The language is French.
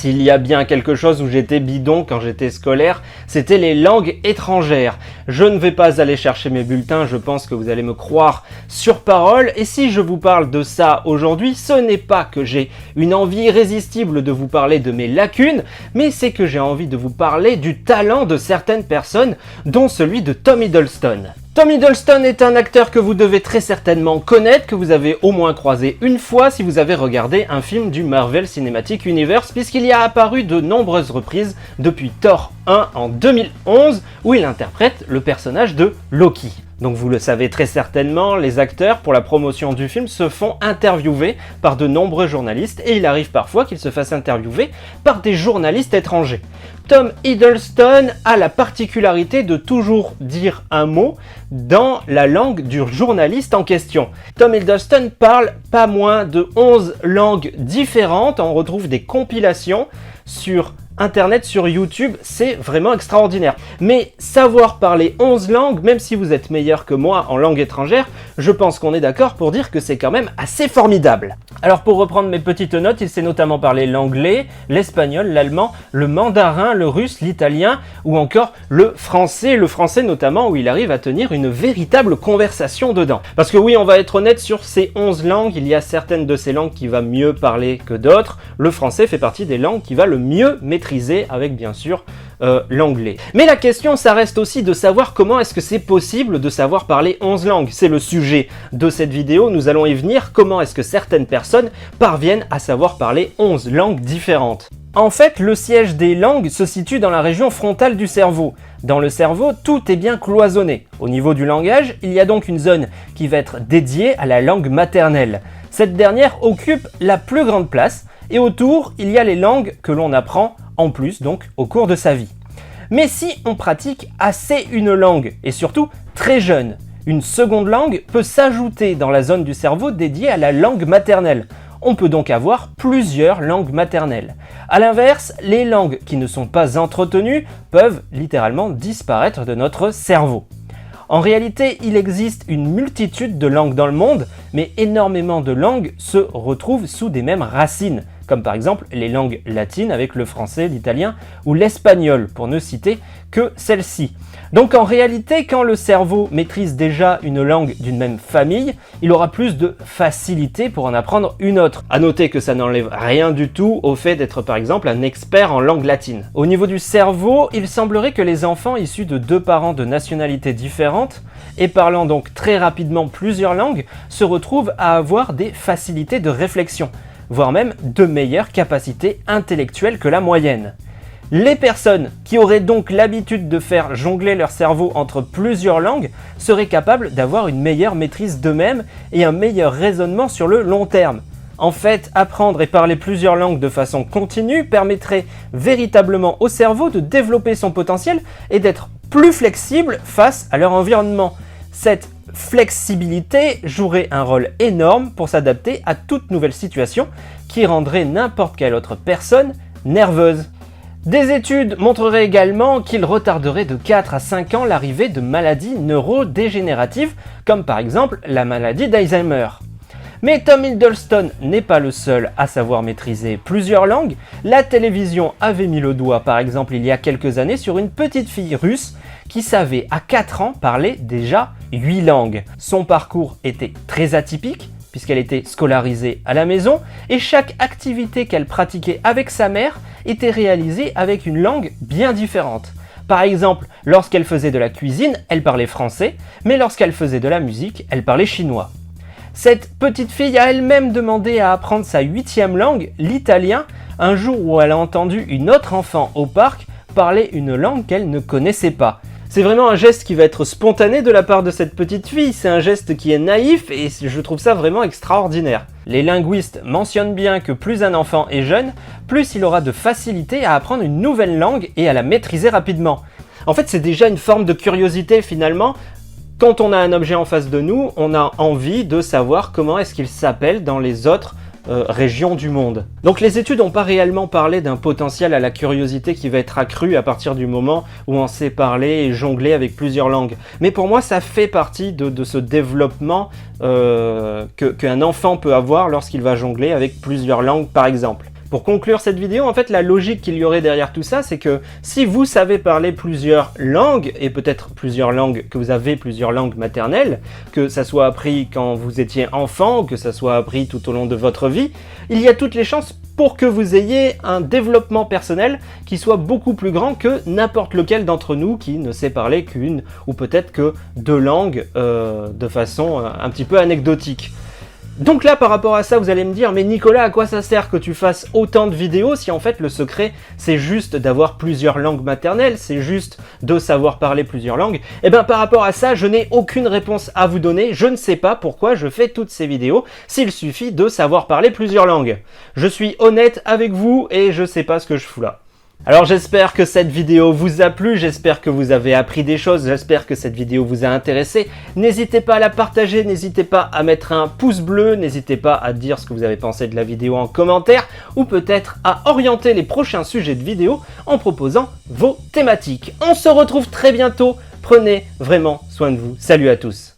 S'il y a bien quelque chose où j'étais bidon quand j'étais scolaire, c'était les langues étrangères. Je ne vais pas aller chercher mes bulletins, je pense que vous allez me croire sur parole, et si je vous parle de ça aujourd'hui, ce n'est pas que j'ai une envie irrésistible de vous parler de mes lacunes, mais c'est que j'ai envie de vous parler du talent de certaines personnes, dont celui de Tom Hiddleston. Tom Hiddleston est un acteur que vous devez très certainement connaître, que vous avez au moins croisé une fois si vous avez regardé un film du Marvel Cinematic Universe, puisqu'il y a apparu de nombreuses reprises depuis Thor 1 en 2011, où il interprète le personnage de Loki. Donc vous le savez très certainement, les acteurs pour la promotion du film se font interviewer par de nombreux journalistes, et il arrive parfois qu'ils se fassent interviewer par des journalistes étrangers. Tom Hiddleston a la particularité de toujours dire un mot dans la langue du journaliste en question. Tom Hiddleston parle pas moins de 11 langues différentes, on retrouve des compilations sur Internet, sur YouTube, c'est vraiment extraordinaire. Mais savoir parler 11 langues, même si vous êtes meilleur que moi en langue étrangère, je pense qu'on est d'accord pour dire que c'est quand même assez formidable. Alors pour reprendre mes petites notes, il sait notamment parler l'anglais, l'espagnol, l'allemand, le mandarin, le russe, l'italien ou encore le français notamment où il arrive à tenir une véritable conversation dedans. Parce que oui, on va être honnête, sur ces 11 langues, il y a certaines de ces langues qui va mieux parler que d'autres. Le français fait partie des langues qui va le mieux maîtriser avec bien sûr l'anglais. Mais la question, ça reste aussi de savoir comment est-ce que c'est possible de savoir parler 11 langues. C'est le sujet de cette vidéo, nous allons y venir. Comment est-ce que certaines personnes parviennent à savoir parler 11 langues différentes? En fait, le siège des langues se situe dans la région frontale du cerveau. Dans le cerveau, tout est bien cloisonné. Au niveau du langage, il y a donc une zone qui va être dédiée à la langue maternelle. Cette dernière occupe la plus grande place, et autour, il y a les langues que l'on apprend en plus donc au cours de sa vie. Mais si on pratique assez une langue, et surtout très jeune, une seconde langue peut s'ajouter dans la zone du cerveau dédiée à la langue maternelle. On peut donc avoir plusieurs langues maternelles. A l'inverse, les langues qui ne sont pas entretenues peuvent littéralement disparaître de notre cerveau. En réalité, il existe une multitude de langues dans le monde, mais énormément de langues se retrouvent sous des mêmes racines, comme par exemple les langues latines avec le français, l'italien ou l'espagnol, pour ne citer que celle-ci. Donc en réalité, quand le cerveau maîtrise déjà une langue d'une même famille, il aura plus de facilité pour en apprendre une autre. A noter que ça n'enlève rien du tout au fait d'être par exemple un expert en langue latine. Au niveau du cerveau, il semblerait que les enfants issus de deux parents de nationalités différentes et parlant donc très rapidement plusieurs langues se retrouvent à avoir des facilités de réflexion, voire même de meilleures capacités intellectuelles que la moyenne. Les personnes qui auraient donc l'habitude de faire jongler leur cerveau entre plusieurs langues seraient capables d'avoir une meilleure maîtrise d'eux-mêmes et un meilleur raisonnement sur le long terme. En fait, apprendre et parler plusieurs langues de façon continue permettrait véritablement au cerveau de développer son potentiel et d'être plus flexible face à leur environnement. Cette flexibilité jouerait un rôle énorme pour s'adapter à toute nouvelle situation qui rendrait n'importe quelle autre personne nerveuse. Des études montreraient également qu'il retarderait de 4 à 5 ans l'arrivée de maladies neurodégénératives, comme par exemple la maladie d'Alzheimer. Mais Tom Hiddleston n'est pas le seul à savoir maîtriser plusieurs langues. La télévision avait mis le doigt par exemple il y a quelques années sur une petite fille russe qui savait à 4 ans parler déjà 8 langues. Son parcours était très atypique puisqu'elle était scolarisée à la maison et chaque activité qu'elle pratiquait avec sa mère était réalisée avec une langue bien différente. Par exemple, lorsqu'elle faisait de la cuisine, elle parlait français, mais lorsqu'elle faisait de la musique, elle parlait chinois. Cette petite fille a elle-même demandé à apprendre sa 8e langue, l'italien, un jour où elle a entendu une autre enfant au parc parler une langue qu'elle ne connaissait pas. C'est vraiment un geste qui va être spontané de la part de cette petite fille, c'est un geste qui est naïf et je trouve ça vraiment extraordinaire. Les linguistes mentionnent bien que plus un enfant est jeune, plus il aura de facilité à apprendre une nouvelle langue et à la maîtriser rapidement. En fait, c'est déjà une forme de curiosité finalement. Quand on a un objet en face de nous, on a envie de savoir comment est-ce qu'il s'appelle dans les autres régions du monde. Donc les études n'ont pas réellement parlé d'un potentiel à la curiosité qui va être accru à partir du moment où on sait parler et jongler avec plusieurs langues. Mais pour moi, ça fait partie de ce développement qu'un enfant peut avoir lorsqu'il va jongler avec plusieurs langues par exemple. Pour conclure cette vidéo, en fait, la logique qu'il y aurait derrière tout ça, c'est que si vous savez parler plusieurs langues, et peut-être plusieurs langues, que vous avez plusieurs langues maternelles, que ça soit appris quand vous étiez enfant, ou que ça soit appris tout au long de votre vie, il y a toutes les chances pour que vous ayez un développement personnel qui soit beaucoup plus grand que n'importe lequel d'entre nous qui ne sait parler qu'une ou peut-être que deux langues de façon un petit peu anecdotique. Donc là, par rapport à ça, vous allez me dire, mais Nicolas, à quoi ça sert que tu fasses autant de vidéos si en fait le secret, c'est juste d'avoir plusieurs langues maternelles, c'est juste de savoir parler plusieurs langues? Eh bien, par rapport à ça, je n'ai aucune réponse à vous donner, je ne sais pas pourquoi je fais toutes ces vidéos s'il suffit de savoir parler plusieurs langues. Je suis honnête avec vous et je sais pas ce que je fous là. Alors j'espère que cette vidéo vous a plu, j'espère que vous avez appris des choses, j'espère que cette vidéo vous a intéressé. N'hésitez pas à la partager, n'hésitez pas à mettre un pouce bleu, n'hésitez pas à dire ce que vous avez pensé de la vidéo en commentaire ou peut-être à orienter les prochains sujets de vidéo en proposant vos thématiques. On se retrouve très bientôt, prenez vraiment soin de vous. Salut à tous.